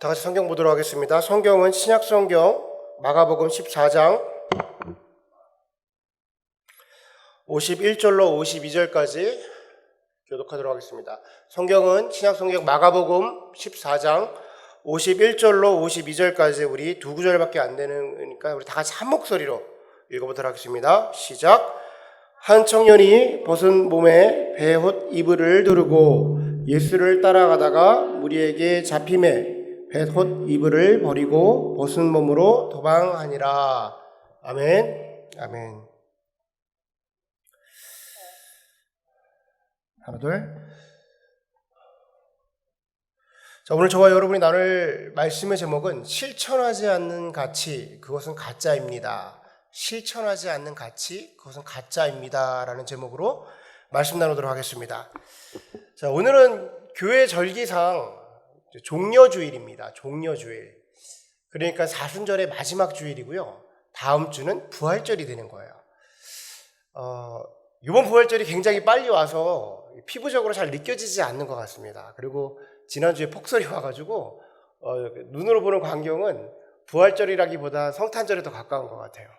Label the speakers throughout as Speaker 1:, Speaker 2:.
Speaker 1: 다 같이 성경 보도록 하겠습니다. 성경은 신약성경 마가복음 14장 51절로 52절까지 교독하도록 하겠습니다. 성경은 신약성경 마가복음 14장 51절로 52절까지 우리 두 구절밖에 안 되니까 우리 다 같이 한 목소리로 읽어보도록 하겠습니다. 시작. 한 청년이 벗은 몸에 베옷 이불을 두르고 예수를 따라가다가 무리에게 잡힘에 베옷 이불을 버리고 벗은 몸으로 도망하니라. 아멘. 아멘. 하나 둘. 자, 오늘 저와 여러분이 나눌 말씀의 제목은 실천하지 않는 가치, 그것은 가짜입니다. 실천하지 않는 가치, 그것은 가짜입니다. 라는 제목으로 말씀 나누도록 하겠습니다. 자, 오늘은 교회 절기상 종려주일입니다. 종려주일. 그러니까 사순절의 마지막 주일이고요. 다음 주는 부활절이 되는 거예요. 이번 부활절이 굉장히 빨리 와서 피부적으로 잘 느껴지지 않는 것 같습니다. 그리고 지난주에 폭설이 와가지고 눈으로 보는 광경은 부활절이라기보다 성탄절에 더 가까운 것 같아요.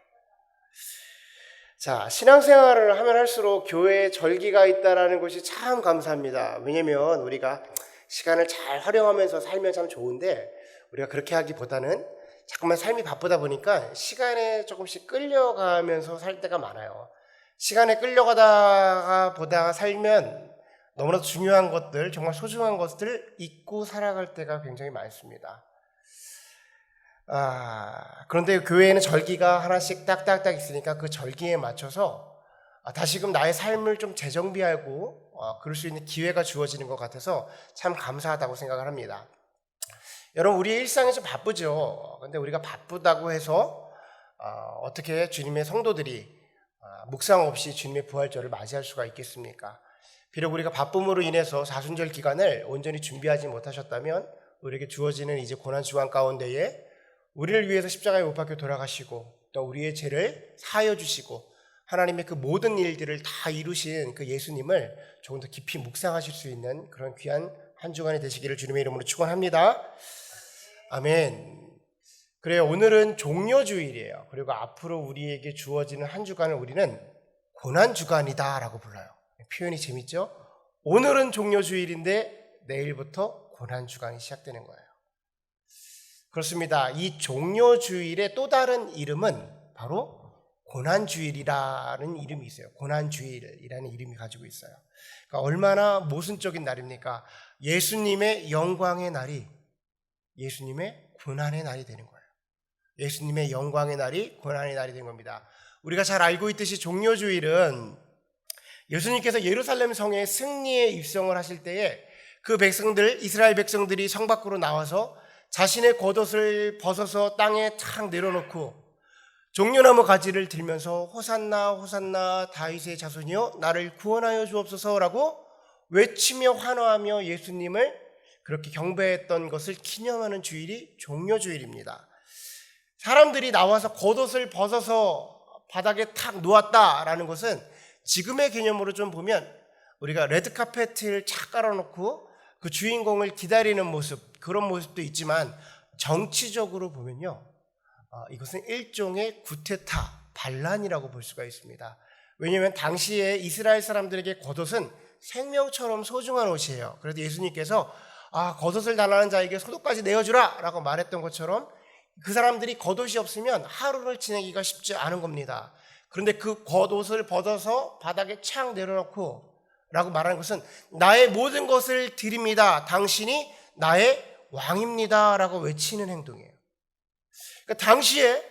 Speaker 1: 자, 신앙생활을 하면 할수록 교회에 절기가 있다는 것이 참 감사합니다. 왜냐면 우리가 시간을 잘 활용하면서 살면 참 좋은데 우리가 그렇게 하기보다는 자꾸만 삶이 바쁘다 보니까 시간에 조금씩 끌려가면서 살 때가 많아요. 시간에 끌려가다가 보다가 살면 너무나도 중요한 것들, 정말 소중한 것들 잊고 살아갈 때가 굉장히 많습니다. 그런데 교회에는 절기가 하나씩 딱딱딱 있으니까 그 절기에 맞춰서 다시금 나의 삶을 좀 재정비하고 그럴 수 있는 기회가 주어지는 것 같아서 참 감사하다고 생각을 합니다. 여러분, 우리 일상이 좀 바쁘죠. 근데 우리가 바쁘다고 해서 어떻게 주님의 성도들이 묵상 없이 주님의 부활절을 맞이할 수가 있겠습니까? 비록 우리가 바쁨으로 인해서 사순절 기간을 온전히 준비하지 못하셨다면 우리에게 주어지는 이제 고난주간 가운데에 우리를 위해서 십자가에 못 박혀 돌아가시고 또 우리의 죄를 사하여 주시고 하나님의 그 모든 일들을 다 이루신 그 예수님을 조금 더 깊이 묵상하실 수 있는 그런 귀한 한 주간이 되시기를 주님의 이름으로 축원합니다. 아멘. 그래요. 오늘은 종려주일이에요. 그리고 앞으로 우리에게 주어지는 한 주간을 우리는 고난주간이다 라고 불러요. 표현이 재밌죠? 오늘은 종려주일인데 내일부터 고난주간이 시작되는 거예요. 그렇습니다. 이 종려주일의 또 다른 이름은 바로 고난주일이라는 이름이 있어요. 고난주일이라는 이름이 가지고 있어요. 그러니까 얼마나 모순적인 날입니까? 예수님의 영광의 날이 예수님의 고난의 날이 되는 거예요. 예수님의 영광의 날이 고난의 날이 된 겁니다. 우리가 잘 알고 있듯이 종려주일은 예수님께서 예루살렘 성에 승리의 입성을 하실 때에 그 백성들, 이스라엘 백성들이 성 밖으로 나와서 자신의 겉옷을 벗어서 땅에 탁 내려놓고 종려나무 가지를 들면서 호산나 호산나 다윗의 자손이여 나를 구원하여 주옵소서라고 외치며 환호하며 예수님을 그렇게 경배했던 것을 기념하는 주일이 종려주일입니다. 사람들이 나와서 겉옷을 벗어서 바닥에 탁 놓았다라는 것은 지금의 개념으로 좀 보면 우리가 레드카펫을 착 깔아놓고 그 주인공을 기다리는 모습, 그런 모습도 있지만 정치적으로 보면요, 이것은 일종의 구테타, 반란이라고 볼 수가 있습니다. 왜냐하면 당시에 이스라엘 사람들에게 겉옷은 생명처럼 소중한 옷이에요. 그래서 예수님께서 겉옷을 달라는 자에게 소득까지 내어주라 라고 말했던 것처럼 그 사람들이 겉옷이 없으면 하루를 지내기가 쉽지 않은 겁니다. 그런데 그 겉옷을 벗어서 바닥에 착 내려놓고 라고 말하는 것은 나의 모든 것을 드립니다. 당신이 나의 왕입니다. 라고 외치는 행동이에요. 그러니까 당시에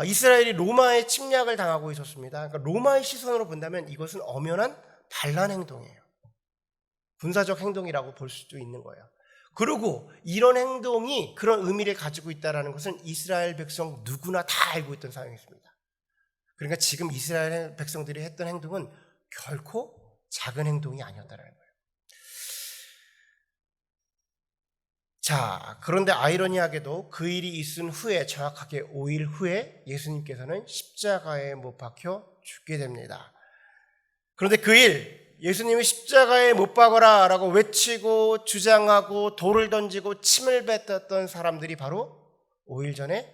Speaker 1: 이스라엘이 로마의 침략을 당하고 있었습니다. 그러니까 로마의 시선으로 본다면 이것은 엄연한 반란 행동이에요. 군사적 행동이라고 볼 수도 있는 거예요. 그리고 이런 행동이 그런 의미를 가지고 있다는 것은 이스라엘 백성 누구나 다 알고 있던 상황이었습니다. 그러니까 지금 이스라엘 백성들이 했던 행동은 결코 작은 행동이 아니었다는 거예요. 자, 그런데 아이러니하게도 그 일이 있은 후에 정확하게 5일 후에 예수님께서는 십자가에 못 박혀 죽게 됩니다. 그런데 그 일, 예수님이 십자가에 못 박아라 라고 외치고 주장하고 돌을 던지고 침을 뱉었던 사람들이 바로 5일 전에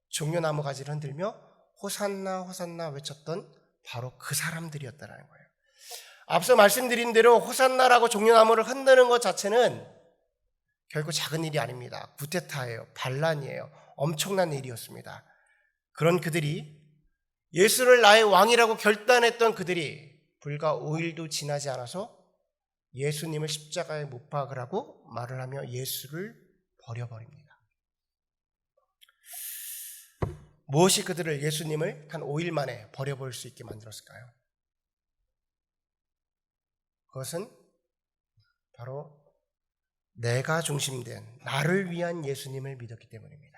Speaker 1: 종려나무 가지를 흔들며 호산나 호산나 외쳤던 바로 그 사람들이었다는 거예요. 앞서 말씀드린 대로 호산나라고 종려나무를 흔드는 것 자체는 결코 작은 일이 아닙니다. 구테타예요. 반란이에요. 엄청난 일이었습니다. 그런 그들이, 예수를 나의 왕이라고 결단했던 그들이 불과 5일도 지나지 않아서 예수님을 십자가에 못 박으라고 말을 하며 예수를 버려버립니다. 무엇이 그들을, 예수님을 한 5일 만에 버려버릴 수 있게 만들었을까요? 그것은 바로 내가 중심된, 나를 위한 예수님을 믿었기 때문입니다.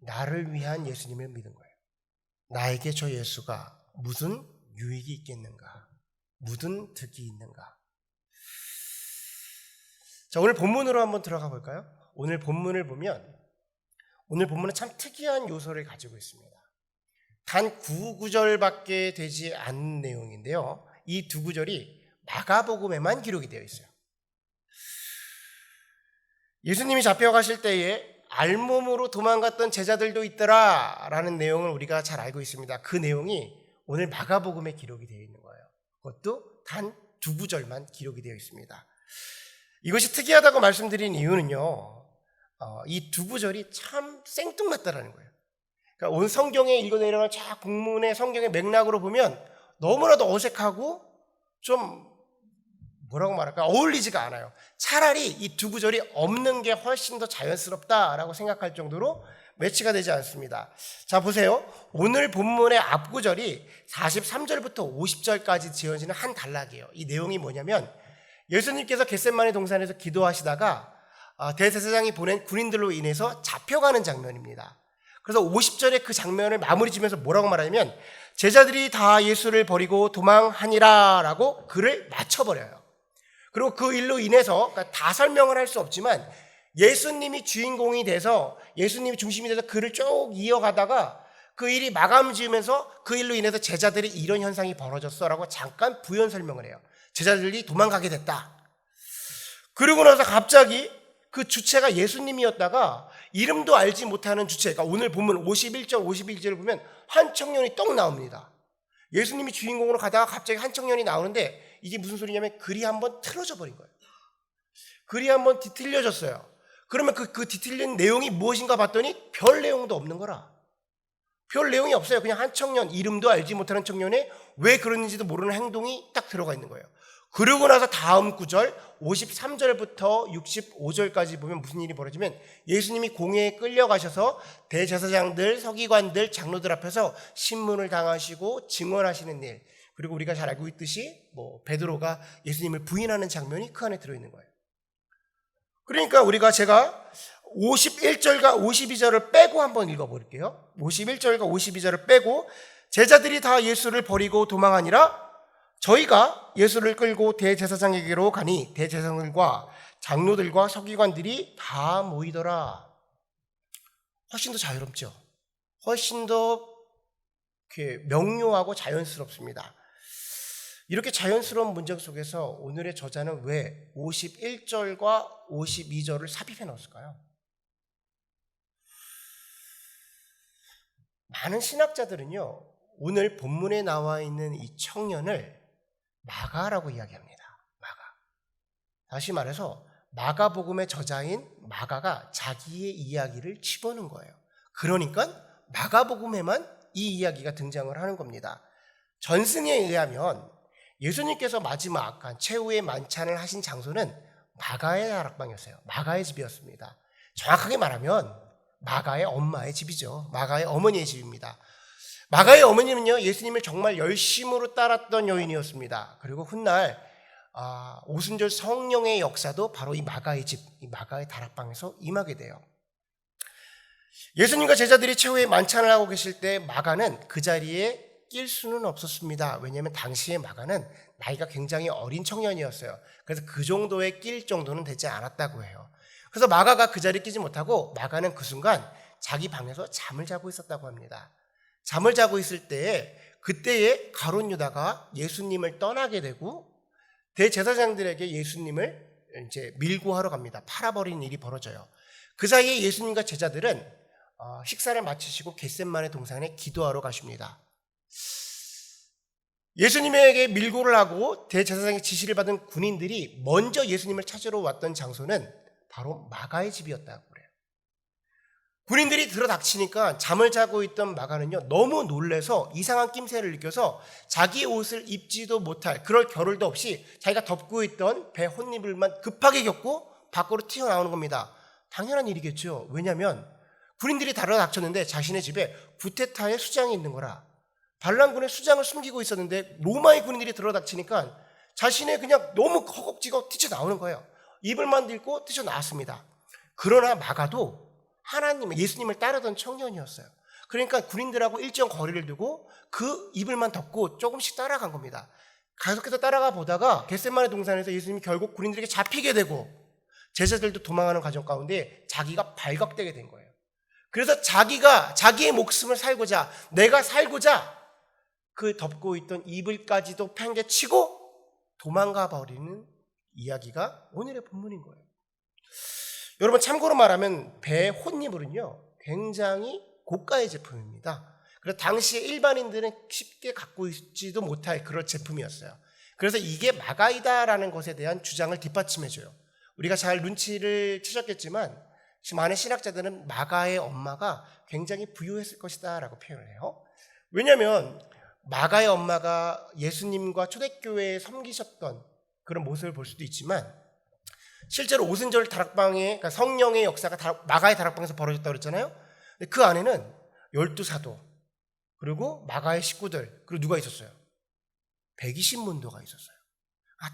Speaker 1: 나를 위한 예수님을 믿은 거예요. 나에게 저 예수가 무슨 유익이 있겠는가? 무슨 득이 있는가? 자, 오늘 본문으로 한번 들어가 볼까요? 오늘 본문을 보면, 오늘 본문은 참 특이한 요소를 가지고 있습니다. 단 9구절밖에 되지 않는 내용인데요. 이 2구절이 마가복음에만 기록이 되어 있어요. 예수님이 잡혀가실 때에 알몸으로 도망갔던 제자들도 있더라 라는 내용을 우리가 잘 알고 있습니다. 그 내용이 오늘 마가복음에 기록이 되어 있는 거예요. 그것도 단 2구절만 기록이 되어 있습니다. 이것이 특이하다고 말씀드린 이유는요, 이 2구절이 참 생뚱맞다라는 거예요. 그러니까 온 성경에 읽어내려는 자 국문의 성경의 맥락으로 보면 너무나도 어색하고 좀 뭐라고 말할까, 어울리지가 않아요. 차라리 이 2구절이 없는 게 훨씬 더 자연스럽다라고 생각할 정도로 매치가 되지 않습니다. 자, 보세요. 오늘 본문의 앞구절이 43절부터 50절까지 지어지는 한 단락이에요. 이 내용이 뭐냐면, 예수님께서 겟세마네 동산에서 기도하시다가 대제사장이 보낸 군인들로 인해서 잡혀가는 장면입니다. 그래서 50절에 그 장면을 마무리 지면서 뭐라고 말하냐면, 제자들이 다 예수를 버리고 도망하니라 라고 글을 맞춰버려요. 그리고 그 일로 인해서, 그러니까 다 설명을 할 수 없지만 예수님이 주인공이 돼서, 예수님이 중심이 돼서 글을 쭉 이어가다가 그 일이 마감 지으면서 그 일로 인해서 제자들이 이런 현상이 벌어졌어 라고 잠깐 부연 설명을 해요. 제자들이 도망가게 됐다. 그러고 나서 갑자기 그 주체가 예수님이었다가 이름도 알지 못하는 주체, 그러니까 오늘 본문 51절 51절을 보면 한 청년이 떡 나옵니다. 예수님이 주인공으로 가다가 갑자기 한 청년이 나오는데, 이게 무슨 소리냐면 글이 한번 틀어져 버린 거예요. 글이 한번 뒤틀려졌어요. 그러면 그 뒤틀린 내용이 무엇인가 봤더니 별 내용도 없는 거라. 별 내용이 없어요. 그냥 한 청년, 이름도 알지 못하는 청년의 왜 그러는지도 모르는 행동이 딱 들어가 있는 거예요. 그러고 나서 다음 구절 53절부터 65절까지 보면 무슨 일이 벌어지면, 예수님이 공회에 끌려가셔서 대제사장들, 서기관들, 장로들 앞에서 신문을 당하시고 증언하시는 일, 그리고 우리가 잘 알고 있듯이 베드로가 예수님을 부인하는 장면이 그 안에 들어있는 거예요. 그러니까 제가 51절과 52절을 빼고 한번 읽어볼게요. 51절과 52절을 빼고, 제자들이 다 예수를 버리고 도망하니라 저희가 예수를 끌고 대제사장에게로 가니 대제사장들과 장로들과 서기관들이 다 모이더라. 훨씬 더 자유롭죠. 훨씬 더 명료하고 자연스럽습니다. 이렇게 자연스러운 문장 속에서 오늘의 저자는 왜 51절과 52절을 삽입해 넣었을까요? 많은 신학자들은요, 오늘 본문에 나와 있는 이 청년을 마가라고 이야기합니다. 마가. 다시 말해서 마가복음의 저자인 마가가 자기의 이야기를 집어넣은 거예요. 그러니까 마가복음에만 이 이야기가 등장을 하는 겁니다. 전승에 의하면 예수님께서 마지막 최후의 만찬을 하신 장소는 마가의 다락방이었어요. 마가의 집이었습니다. 정확하게 말하면 마가의 엄마의 집이죠. 마가의 어머니의 집입니다. 마가의 어머니는요, 예수님을 정말 열심으로 따랐던 여인이었습니다. 그리고 훗날 오순절 성령의 역사도 바로 이 마가의 집, 이 마가의 다락방에서 임하게 돼요. 예수님과 제자들이 최후의 만찬을 하고 계실 때 마가는 그 자리에 낄 수는 없었습니다. 왜냐하면 당시에 마가는 나이가 굉장히 어린 청년이었어요. 그래서 그 정도의 낄 정도는 되지 않았다고 해요. 그래서 마가가 그 자리에 끼지 못하고 마가는 그 순간 자기 방에서 잠을 자고 있었다고 합니다. 잠을 자고 있을 때에 그때에 가룟 유다가 예수님을 떠나게 되고 대제사장들에게 예수님을 이제 밀고 하러 갑니다. 팔아버리는 일이 벌어져요. 그 사이에 예수님과 제자들은 식사를 마치시고 겟셋마네 동산에 기도하러 가십니다. 예수님에게 밀고를 하고 대제사장의 지시를 받은 군인들이 먼저 예수님을 찾으러 왔던 장소는 바로 마가의 집이었다고 그래요. 군인들이 들어닥치니까 잠을 자고 있던 마가는요, 너무 놀래서 이상한 낌새를 느껴서 자기 옷을 입지도 못할, 그럴 겨를도 없이 자기가 덮고 있던 배 혼입을만 급하게 겹고 밖으로 튀어나오는 겁니다. 당연한 일이겠죠. 왜냐하면 군인들이 들어닥쳤는데 자신의 집에 구테타의 수장이 있는 거라. 반란군의 수장을 숨기고 있었는데 로마의 군인들이 들어닥치니까 자신의 그냥 너무 허겁지겁 뛰쳐나오는 거예요. 입을만 들고 뛰쳐나왔습니다. 그러나 마가도 하나님, 예수님을 따르던 청년이었어요. 그러니까 군인들하고 일정 거리를 두고 그 이불만 덮고 조금씩 따라간 겁니다. 계속해서 따라가 보다가 겟셋마네 동산에서 예수님이 결국 군인들에게 잡히게 되고 제자들도 도망하는 과정 가운데 자기가 발각되게 된 거예요. 그래서 자기가 자기의 목숨을 살고자, 내가 살고자 그 덮고 있던 이불까지도 팽개치고 도망가 버리는 이야기가 오늘의 본문인 거예요. 여러분, 참고로 말하면 배 혼이불은요 굉장히 고가의 제품입니다. 그래서 당시에 일반인들은 쉽게 갖고 있지도 못할 그런 제품이었어요. 그래서 이게 마가이다라는 것에 대한 주장을 뒷받침해줘요. 우리가 잘 눈치를 채셨겠지만 지금 많은 신학자들은 마가의 엄마가 굉장히 부유했을 것이다 라고 표현을 해요. 왜냐하면 마가의 엄마가 예수님과 초대교회에 섬기셨던 그런 모습을 볼 수도 있지만 실제로 오순절 다락방에, 그러니까 성령의 역사가 마가의 다락방에서 벌어졌다고 그랬잖아요. 근데 그 안에는 12사도, 그리고 마가의 식구들, 그리고 누가 있었어요? 120문도가 있었어요.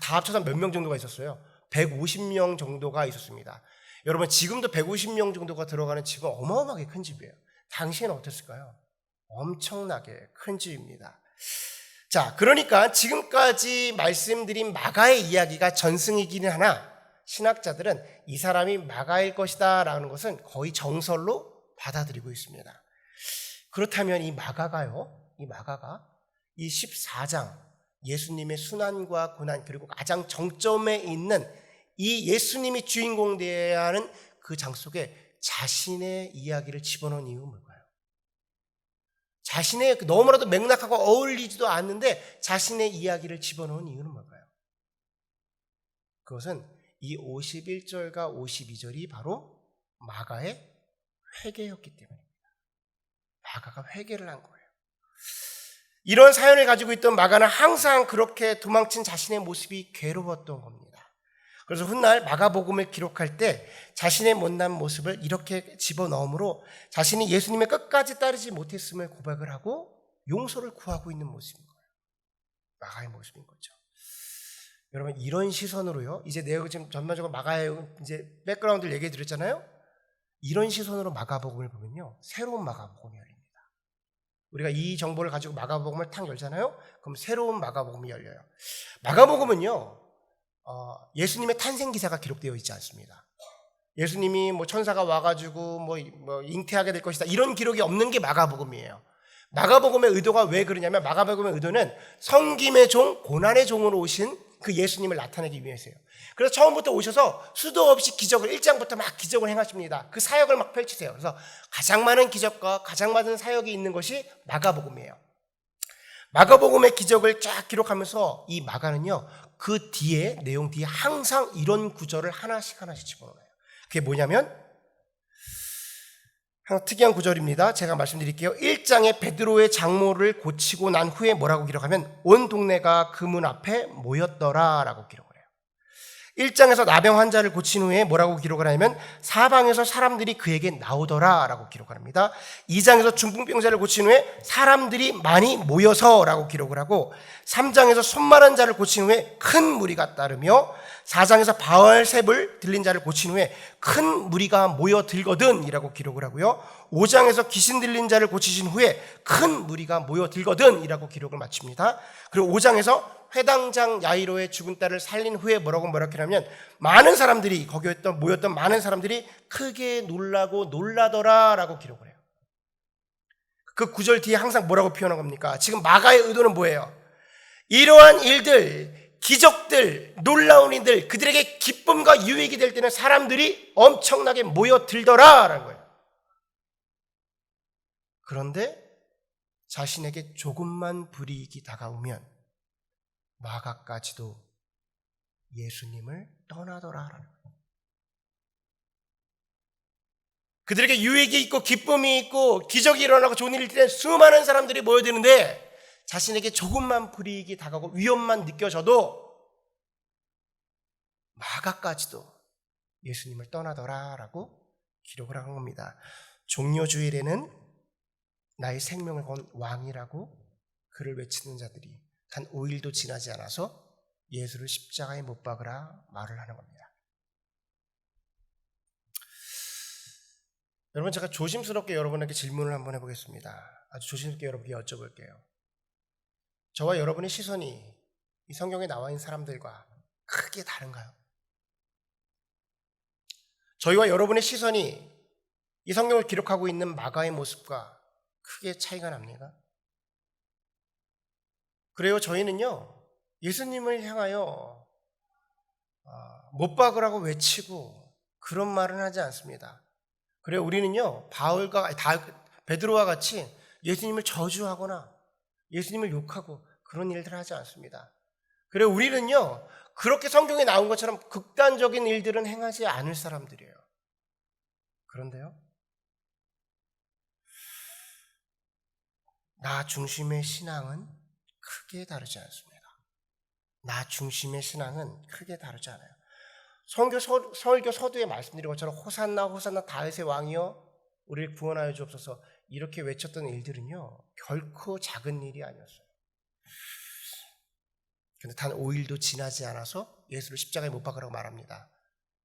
Speaker 1: 다 합쳐서 몇 명 정도가 있었어요? 150명 정도가 있었습니다. 여러분, 지금도 150명 정도가 들어가는 집은 어마어마하게 큰 집이에요. 당시에는 어땠을까요? 엄청나게 큰 집입니다. 자, 그러니까 지금까지 말씀드린 마가의 이야기가 전승이기는 하나 신학자들은 이 사람이 마가일 것이다 라는 것은 거의 정설로 받아들이고 있습니다. 그렇다면 이 마가가 이 14장 예수님의 순환과 고난, 그리고 가장 정점에 있는 이 예수님이 주인공 되어야 하는 그 장 속에 자신의 이야기를 집어넣은 이유는 뭘까요? 자신의 너무나도 맥락하고 어울리지도 않는데 자신의 이야기를 집어넣은 이유는 뭘까요? 그것은 이 51절과 52절이 바로 마가의 회개였기 때문입니다. 마가가 회개를 한 거예요. 이런 사연을 가지고 있던 마가는 항상 그렇게 도망친 자신의 모습이 괴로웠던 겁니다. 그래서 훗날 마가복음을 기록할 때 자신의 못난 모습을 이렇게 집어넣음으로 자신이 예수님의 끝까지 따르지 못했음을 고백을 하고 용서를 구하고 있는 모습인 거예요. 마가의 모습인 거죠. 여러분, 이런 시선으로요, 이제 내가 지금 전반적으로 마가의 이제 백그라운드를 얘기해 드렸잖아요. 이런 시선으로 마가복음을 보면요, 새로운 마가복음이 열립니다. 우리가 이 정보를 가지고 마가복음을 탁 열잖아요. 그럼 새로운 마가복음이 열려요. 마가복음은요, 예수님의 탄생 기사가 기록되어 있지 않습니다. 예수님이 뭐 천사가 와가지고 뭐 잉태하게 될 것이다, 이런 기록이 없는 게 마가복음이에요. 마가복음의 의도가 왜 그러냐면 마가복음의 의도는 성김의 종, 고난의 종으로 오신 그 예수님을 나타내기 위해서요. 그래서 처음부터 오셔서 수도 없이 기적을 1장부터 막 기적을 행하십니다. 그 사역을 막 펼치세요. 그래서 가장 많은 기적과 가장 많은 사역이 있는 것이 마가복음이에요. 마가복음의 기적을 쫙 기록하면서 이 마가는요, 그 뒤에 내용 뒤에 항상 이런 구절을 하나씩 집어넣어요. 그게 뭐냐면 특이한 구절입니다. 제가 말씀드릴게요. 1장에 베드로의 장모를 고치고 난 후에 뭐라고 기록하면 온 동네가 그 문 앞에 모였더라 라고 기록을 해요. 1장에서 나병 환자를 고친 후에 뭐라고 기록을 하냐면 사방에서 사람들이 그에게 나오더라 라고 기록을 합니다. 2장에서 중풍병자를 고친 후에 사람들이 많이 모여서 라고 기록을 하고 3장에서 손마른 자를 고친 후에 큰 무리가 따르며 4장에서 바알셉을 들린 자를 고친 후에 큰 무리가 모여들거든 이라고 기록을 하고요. 5장에서 귀신 들린 자를 고치신 후에 큰 무리가 모여들거든 이라고 기록을 마칩니다. 그리고 5장에서 회당장 야이로의 죽은 딸을 살린 후에 뭐라고 하냐면 많은 사람들이 거기에 모였던 많은 사람들이 크게 놀라고 놀라더라 라고 기록을 해요. 그 구절 뒤에 항상 뭐라고 표현한 겁니까? 지금 마가의 의도는 뭐예요? 이러한 일들, 기적들, 놀라운 일들, 그들에게 기쁨과 유익이 될 때는 사람들이 엄청나게 모여들더라라는 거예요. 그런데 자신에게 조금만 불이익이 다가오면 마가까지도 예수님을 떠나더라라는 거예요. 그들에게 유익이 있고 기쁨이 있고 기적이 일어나고 좋은 일이 일어나는 수많은 사람들이 모여드는데 자신에게 조금만 불이익이 다가오고 위험만 느껴져도 마가까지도 예수님을 떠나더라라고 기록을 한 겁니다. 종려주일에는 나의 생명을 건 왕이라고 그를 외치는 자들이 단 5일도 지나지 않아서 예수를 십자가에 못 박으라 말을 하는 겁니다. 여러분, 제가 조심스럽게 여러분에게 질문을 한번 해보겠습니다. 아주 조심스럽게 여러분께 여쭤볼게요. 저와 여러분의 시선이 이 성경에 나와 있는 사람들과 크게 다른가요? 저희와 여러분의 시선이 이 성경을 기록하고 있는 마가의 모습과 크게 차이가 납니까? 그래요, 저희는요 예수님을 향하여 못 박으라고 외치고 그런 말은 하지 않습니다. 그래요, 우리는요 베드로와 같이 예수님을 저주하거나 예수님을 욕하고 그런 일들을 하지 않습니다. 그래요, 우리는요 그렇게 성경에 나온 것처럼 극단적인 일들은 행하지 않을 사람들이에요. 그런데요, 나 중심의 신앙은 크게 다르지 않습니다. 나 중심의 신앙은 크게 다르지 않아요. 설교 서두에 말씀드린 것처럼 호산나 호산나 다윗의 왕이여 우리를 구원하여 주옵소서 이렇게 외쳤던 일들은요 결코 작은 일이 아니었어요. 그런데 단 5일도 지나지 않아서 예수를 십자가에 못 박으라고 말합니다.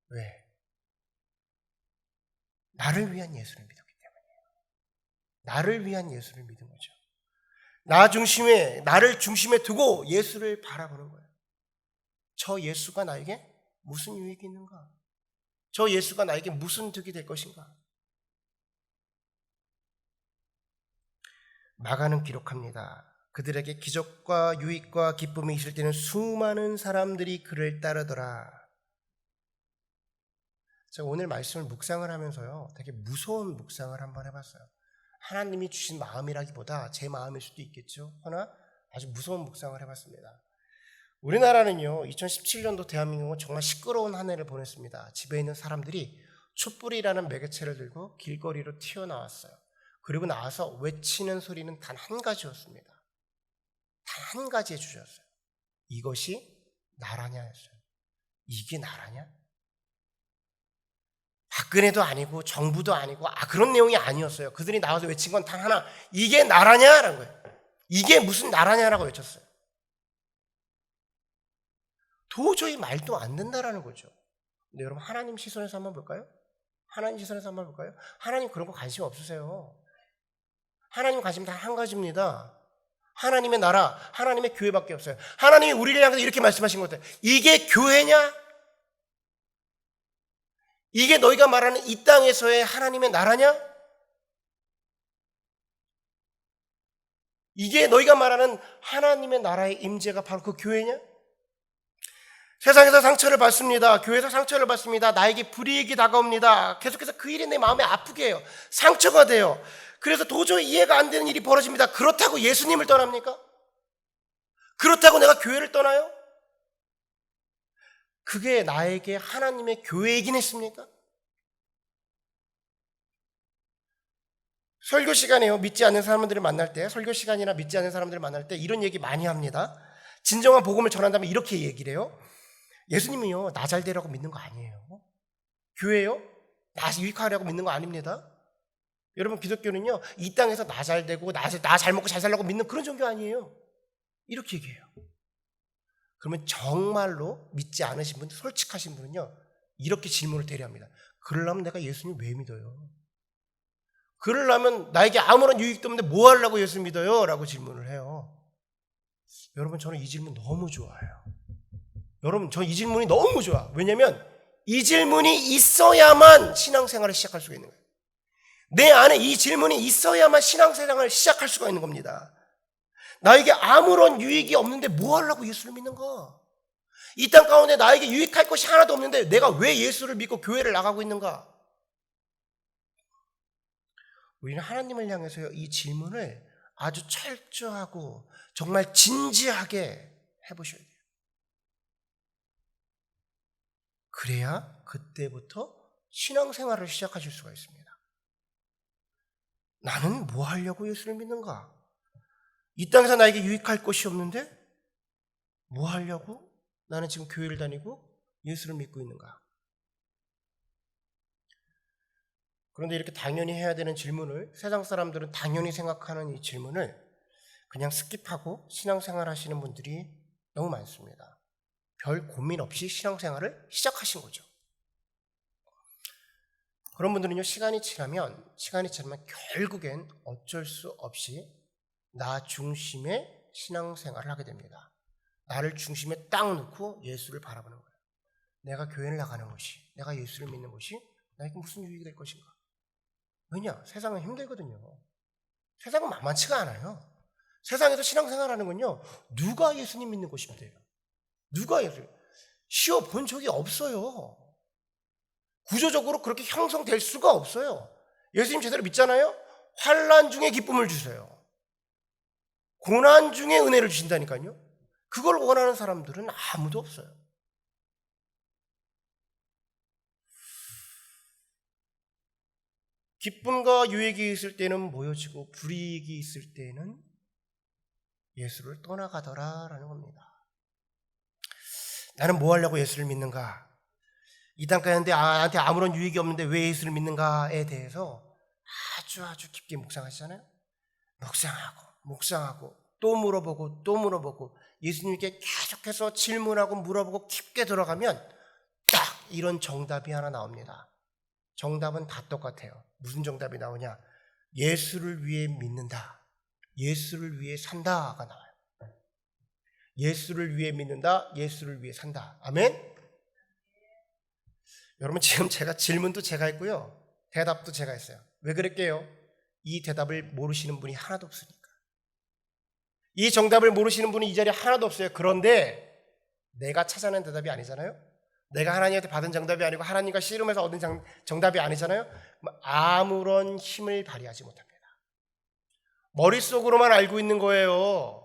Speaker 1: 왜? 나를 위한 예수를 믿었기 때문이에요. 나를 위한 예수를 믿은 거죠. 나를 중심에 두고 예수를 바라보는 거예요. 저 예수가 나에게 무슨 유익이 있는가? 저 예수가 나에게 무슨 득이 될 것인가? 마가는 기록합니다. 그들에게 기적과 유익과 기쁨이 있을 때는 수많은 사람들이 그를 따르더라. 제가 오늘 말씀을 묵상을 하면서요 되게 무서운 묵상을 한번 해봤어요. 하나님이 주신 마음이라기보다 제 마음일 수도 있겠죠. 그러나 아주 무서운 묵상을 해봤습니다. 우리나라는요 2017년도 대한민국은 정말 시끄러운 한 해를 보냈습니다. 집에 있는 사람들이 촛불이라는 매개체를 들고 길거리로 튀어나왔어요. 그리고 나와서 외치는 소리는 단 한 가지였습니다. 단 한 가지의 주제였어요. 이것이 나라냐였어요. 이게 나라냐? 박근혜도 아니고 정부도 아니고 그런 내용이 아니었어요. 그들이 나와서 외친 건 단 하나, 이게 나라냐라는 거예요. 이게 무슨 나라냐라고 외쳤어요. 도저히 말도 안 된다라는 거죠. 근데 여러분 하나님 시선에서 한번 볼까요? 하나님 시선에서 한번 볼까요? 하나님 그런 거 관심 없으세요. 하나님 관심 단 한 가지입니다. 하나님의 나라, 하나님의 교회밖에 없어요. 하나님이 우리를 향해서 이렇게 말씀하신 것 같아요. 이게 교회냐? 이게 너희가 말하는 이 땅에서의 하나님의 나라냐? 이게 너희가 말하는 하나님의 나라의 임재가 바로 그 교회냐? 세상에서 상처를 받습니다. 교회에서 상처를 받습니다. 나에게 불이익이 다가옵니다. 계속해서 그 일이 내 마음에 아프게 해요. 상처가 돼요. 그래서 도저히 이해가 안 되는 일이 벌어집니다. 그렇다고 예수님을 떠납니까? 그렇다고 내가 교회를 떠나요? 그게 나에게 하나님의 교회이긴 했습니까? 설교 시간에요. 믿지 않는 사람들을 만날 때, 설교 시간이나 믿지 않는 사람들을 만날 때 이런 얘기 많이 합니다. 진정한 복음을 전한다면 이렇게 얘기를 해요. 예수님이요, 나 잘 되라고 믿는 거 아니에요. 교회요, 나 유익하려고 믿는 거 아닙니다. 여러분, 기독교는요, 이 땅에서 나 잘 되고 나 잘 먹고 잘 살려고 믿는 그런 종교 아니에요. 이렇게 얘기해요. 그러면 정말로 믿지 않으신 분, 솔직하신 분은요, 이렇게 질문을 대리합니다. 그러려면 내가 예수님 왜 믿어요? 그러려면 나에게 아무런 유익도 없는데 뭐 하려고 예수 믿어요? 라고 질문을 해요. 여러분, 저는 이 질문 너무 좋아해요. 여러분, 저 이 질문이 너무 좋아. 왜냐면 이 질문이 있어야만 신앙생활을 시작할 수가 있는 거예요. 내 안에 이 질문이 있어야만 신앙생활을 시작할 수가 있는 겁니다. 나에게 아무런 유익이 없는데 뭐 하려고 예수를 믿는가? 이 땅 가운데 나에게 유익할 것이 하나도 없는데 내가 왜 예수를 믿고 교회를 나가고 있는가? 우리는 하나님을 향해서 이 질문을 아주 철저하고 정말 진지하게 해보셔야 돼요. 그래야 그때부터 신앙생활을 시작하실 수가 있습니다. 나는 뭐 하려고 예수를 믿는가? 이 땅에서 나에게 유익할 것이 없는데 뭐 하려고 나는 지금 교회를 다니고 예수를 믿고 있는가? 그런데 이렇게 당연히 해야 되는 질문을, 세상 사람들은 당연히 생각하는 이 질문을 그냥 스킵하고 신앙생활 하시는 분들이 너무 많습니다. 별 고민 없이 신앙생활을 시작하신 거죠. 그런 분들은요, 시간이 지나면 결국엔 어쩔 수 없이 나 중심의 신앙생활을 하게 됩니다. 나를 중심에 딱 놓고 예수를 바라보는 거예요. 내가 교회를 나가는 것이, 내가 예수를 믿는 것이 나에게 무슨 유익이 될 것인가? 왜냐? 세상은 힘들거든요. 세상은 만만치가 않아요. 세상에서 신앙생활하는 건요, 누가 예수님 믿는 것이 힘들어요? 누가 예수 쉬워 본 적이 없어요. 구조적으로 그렇게 형성될 수가 없어요. 예수님 제대로 믿잖아요? 환난 중에 기쁨을 주세요. 고난 중에 은혜를 주신다니까요. 그걸 원하는 사람들은 아무도 없어요. 기쁨과 유익이 있을 때는 모여지고 불이익이 있을 때는 예수를 떠나가더라라는 겁니다. 나는 뭐 하려고 예수를 믿는가? 이 땅가운데 나한테 아무런 유익이 없는데 왜 예수를 믿는가에 대해서 아주 깊게 묵상하시잖아요. 묵상하고 또 물어보고 예수님께 계속해서 질문하고 물어보고 깊게 들어가면 딱 이런 정답이 하나 나옵니다. 정답은 다 똑같아요. 무슨 정답이 나오냐? 예수를 위해 믿는다. 예수를 위해 산다가 나와요. 예수를 위해 믿는다. 예수를 위해 산다. 아멘? 여러분, 지금 질문도 제가 했고요. 대답도 제가 했어요. 왜 그럴게요? 이 대답을 모르시는 분이 하나도 없으니까. 이 정답을 모르시는 분이 이 자리에 하나도 없어요. 그런데 내가 찾아낸 대답이 아니잖아요. 내가 하나님한테 받은 정답이 아니고 하나님과 씨름해서 얻은 정답이 아니잖아요. 아무런 힘을 발휘하지 못합니다. 머릿속으로만 알고 있는 거예요.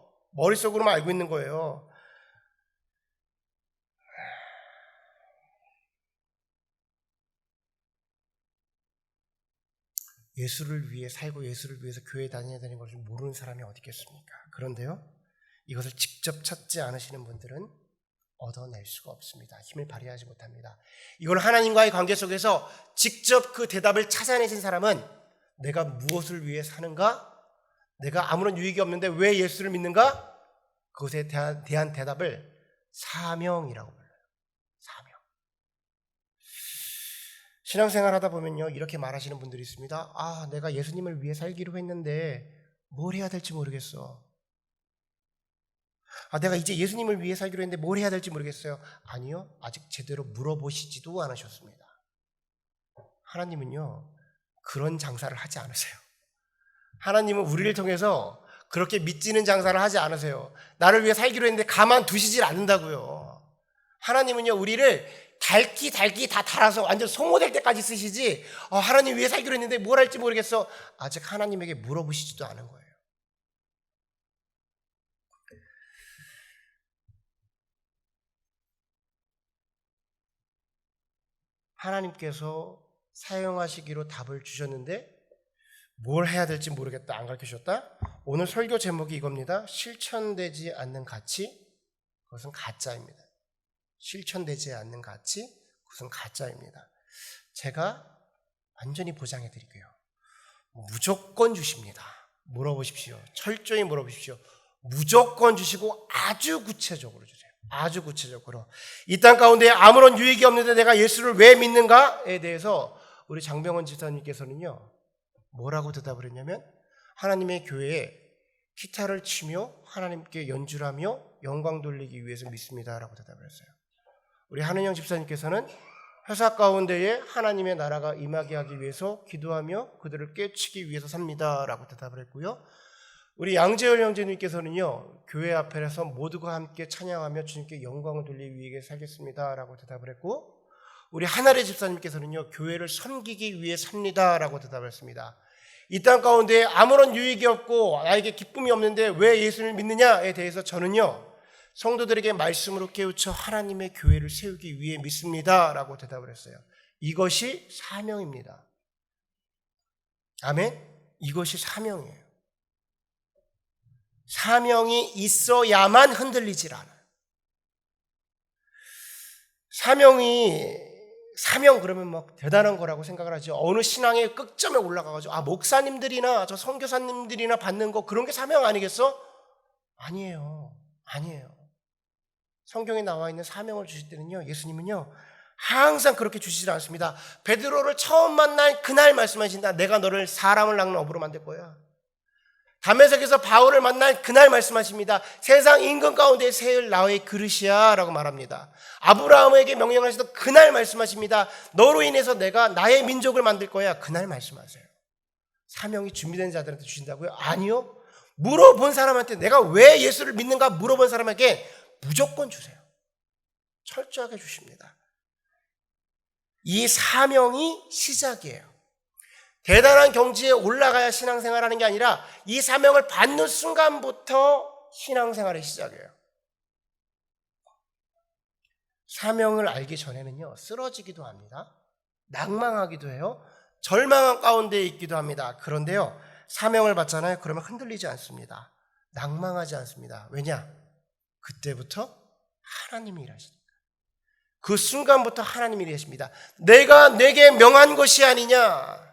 Speaker 1: 예수를 위해 살고 예수를 위해서 교회 다녀야 되는 것을 모르는 사람이 어디 있겠습니까? 그런데요, 이것을 직접 찾지 않으시는 분들은 얻어낼 수가 없습니다. 힘을 발휘하지 못합니다. 이걸 하나님과의 관계 속에서 직접 그 대답을 찾아내신 사람은 내가 무엇을 위해 사는가? 내가 아무런 유익이 없는데 왜 예수를 믿는가? 그것에 대한 대답을 사명이라고 불러요. 사명. 신앙생활 하다 보면요, 이렇게 말하시는 분들이 있습니다. 내가 예수님을 위해 살기로 했는데 뭘 해야 될지 모르겠어. 내가 이제 예수님을 위해 살기로 했는데 뭘 해야 될지 모르겠어요. 아니요, 아직 제대로 물어보시지도 않으셨습니다. 하나님은요, 그런 장사를 하지 않으세요. 하나님은 우리를 통해서 그렇게 믿지는 장사를 하지 않으세요. 나를 위해 살기로 했는데 가만두시질 않는다고요. 하나님은요, 우리를 달기 다 달아서 완전 소모될 때까지 쓰시지, 하나님 위해 살기로 했는데 뭘 할지 모르겠어. 아직 하나님에게 물어보시지도 않은 거예요. 하나님께서 사용하시기로 답을 주셨는데 뭘 해야 될지 모르겠다, 안 가르쳐주셨다. 오늘 설교 제목이 이겁니다. 실천되지 않는 가치, 그것은 가짜입니다. 실천되지 않는 가치, 그것은 가짜입니다. 제가 완전히 보장해 드릴게요. 무조건 주십니다. 물어보십시오. 철저히 물어보십시오. 무조건 주시고 아주 구체적으로 주세요. 아주 구체적으로. 이 땅 가운데 아무런 유익이 없는데 내가 예수를 왜 믿는가에 대해서 우리 장병원 집사님께서는요, 뭐라고 대답을 했냐면, 하나님의 교회에 기타를 치며 하나님께 연주하며 영광 돌리기 위해서 믿습니다라고 대답을 했어요. 우리 한은영 집사님께서는 회사 가운데에 하나님의 나라가 임하게 하기 위해서 기도하며 그들을 깨치기 위해서 삽니다라고 대답을 했고요. 우리 양재열 형제님께서는요, 교회 앞에서 모두가 함께 찬양하며 주님께 영광을 돌리기 위해 살겠습니다 라고 대답을 했고, 우리 하나래 집사님께서는요, 교회를 섬기기 위해 삽니다 라고 대답을 했습니다. 이 땅 가운데 아무런 유익이 없고 나에게 기쁨이 없는데 왜 예수를 믿느냐에 대해서 저는요, 성도들에게 말씀으로 깨우쳐 하나님의 교회를 세우기 위해 믿습니다 라고 대답을 했어요. 이것이 사명입니다. 아멘? 이것이 사명이에요. 사명이 있어야만 흔들리질 않아요. 사명 그러면 막 대단한 거라고 생각을 하죠. 어느 신앙의 끝점에 올라가가지고 목사님들이나 저 선교사님들이나 받는 거 그런 게 사명 아니겠어? 아니에요. 성경에 나와 있는 사명을 주실 때는요, 예수님은요 항상 그렇게 주시지 않습니다. 베드로를 처음 만난 그날 말씀하신다. 내가 너를 사람을 낚는 어부로 만들 거야. 다메섹에서 바울을 만난 그날 말씀하십니다. 세상 임금 가운데 세울 나의 그릇이야 라고 말합니다. 아브라함에게 명령하시던 그날 말씀하십니다. 너로 인해서 내가 나의 민족을 만들 거야. 그날 말씀하세요. 사명이 준비된 자들한테 주신다고요? 아니요. 물어본 사람한테, 내가 왜 예수를 믿는가 물어본 사람에게 무조건 주세요. 철저하게 주십니다. 이 사명이 시작이에요. 대단한 경지에 올라가야 신앙생활하는 게 아니라 이 사명을 받는 순간부터 신앙생활의 시작이에요. 사명을 알기 전에는요, 쓰러지기도 합니다. 낭망하기도 해요. 절망한 가운데 있기도 합니다. 그런데요, 사명을 받잖아요. 그러면 흔들리지 않습니다. 낭망하지 않습니다. 왜냐? 그때부터 하나님이 일하십니다. 그 순간부터 하나님이 일하십니다. 내가 내게 명한 것이 아니냐?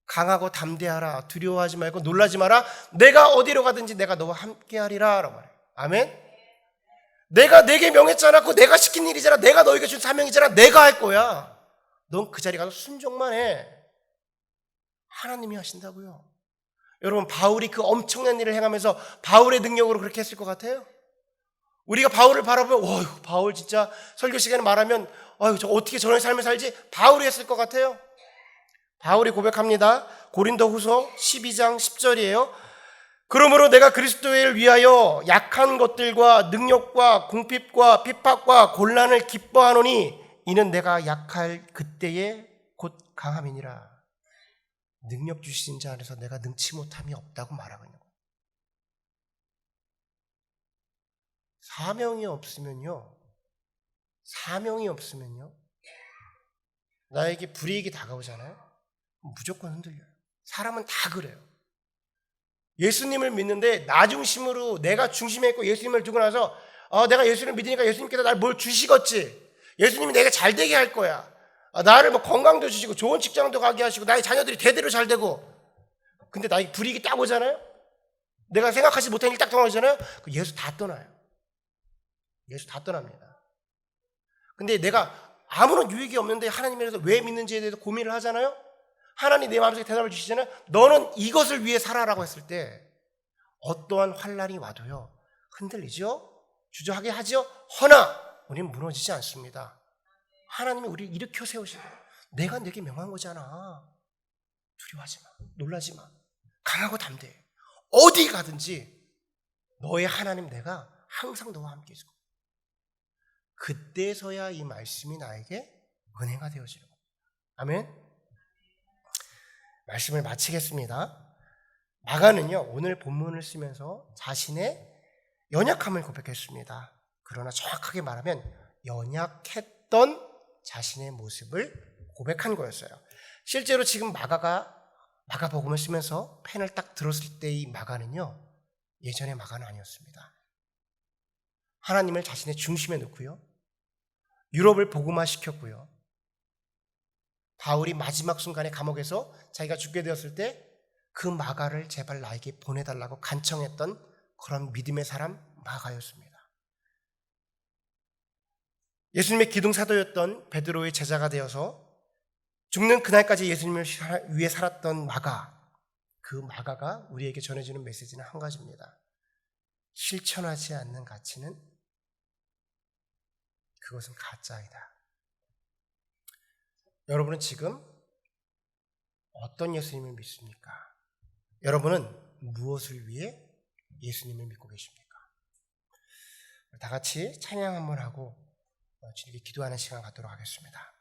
Speaker 1: 강하고 담대하라. 두려워하지 말고 놀라지 마라. 내가 어디로 가든지 내가 너와 함께하리라 라고 말해요. 아멘. 내가 내게 명했잖아. 그거 내가 시킨 일이잖아. 내가 너에게 준 사명이잖아. 내가 할 거야. 넌 그 자리 가서 순종만 해. 하나님이 하신다고요. 여러분, 바울이 그 엄청난 일을 행하면서 바울의 능력으로 그렇게 했을 것 같아요? 우리가 바울을 바라보면 바울 진짜 설교 시간에 말하면 저 어떻게 저런 삶을 살지? 바울이 했을 것 같아요? 바울이 고백합니다. 고린도후서 12장 10절이에요. 그러므로 내가 그리스도를 위하여 약한 것들과 능력과 궁핍과 핍박과 곤란을 기뻐하노니 이는 내가 약할 그때에 곧 강함이니라. 능력 주신 자 안에서 내가 능치 못함이 없다고 말하고 있는 거예요. 사명이 없으면요 나에게 불이익이 다가오잖아요. 무조건 흔들려요. 사람은 다 그래요. 예수님을 믿는데 나 중심으로 내가 중심에 있고 예수님을 두고 나서 내가 예수님을 믿으니까 예수님께서 날 뭘 주시겠지. 예수님이 내가 잘 되게 할 거야. 나를 건강도 주시고 좋은 직장도 가게 하시고 나의 자녀들이 대대로 잘 되고. 근데 나에게 불이익이 딱 오잖아요. 내가 생각하지 못한 일 딱 통하잖아요. 예수 다 떠나요. 예수 다 떠납니다. 근데 내가 아무런 유익이 없는데 하나님에 대해서 왜 믿는지에 대해서 고민을 하잖아요. 하나님 내 마음속에 대답을 주시잖아요. 너는 이것을 위해 살아라고 했을 때 어떠한 환난이 와도요 흔들리죠? 주저하게 하죠? 허나 우리는 무너지지 않습니다. 하나님이 우리를 일으켜 세우시고 내가 내게 명한 거잖아. 두려워하지 마. 놀라지 마. 강하고 담대해. 어디 가든지 너의 하나님 내가 항상 너와 함께 있을 거야. 그때서야 이 말씀이 나에게 은혜가 되어지는 겁니다. 아멘. 말씀을 마치겠습니다. 마가는요, 오늘 본문을 쓰면서 자신의 연약함을 고백했습니다. 그러나 정확하게 말하면 연약했던 자신의 모습을 고백한 거였어요. 실제로 지금 마가복음을 쓰면서 펜을 딱 들었을 때의 마가는요, 예전의 마가는 아니었습니다. 하나님을 자신의 중심에 놓고요, 유럽을 복음화시켰고요, 바울이 마지막 순간에 감옥에서 자기가 죽게 되었을 때 그 마가를 제발 나에게 보내달라고 간청했던 그런 믿음의 사람 마가였습니다. 예수님의 기둥사도였던 베드로의 제자가 되어서 죽는 그날까지 예수님을 위해 살았던 마가, 그 마가가 우리에게 전해주는 메시지는 한 가지입니다. 실천하지 않는 가치는 그것은 가짜이다. 여러분은 지금 어떤 예수님을 믿습니까? 여러분은 무엇을 위해 예수님을 믿고 계십니까? 다 같이 찬양 한번 하고 주님께 기도하는 시간 갖도록 하겠습니다.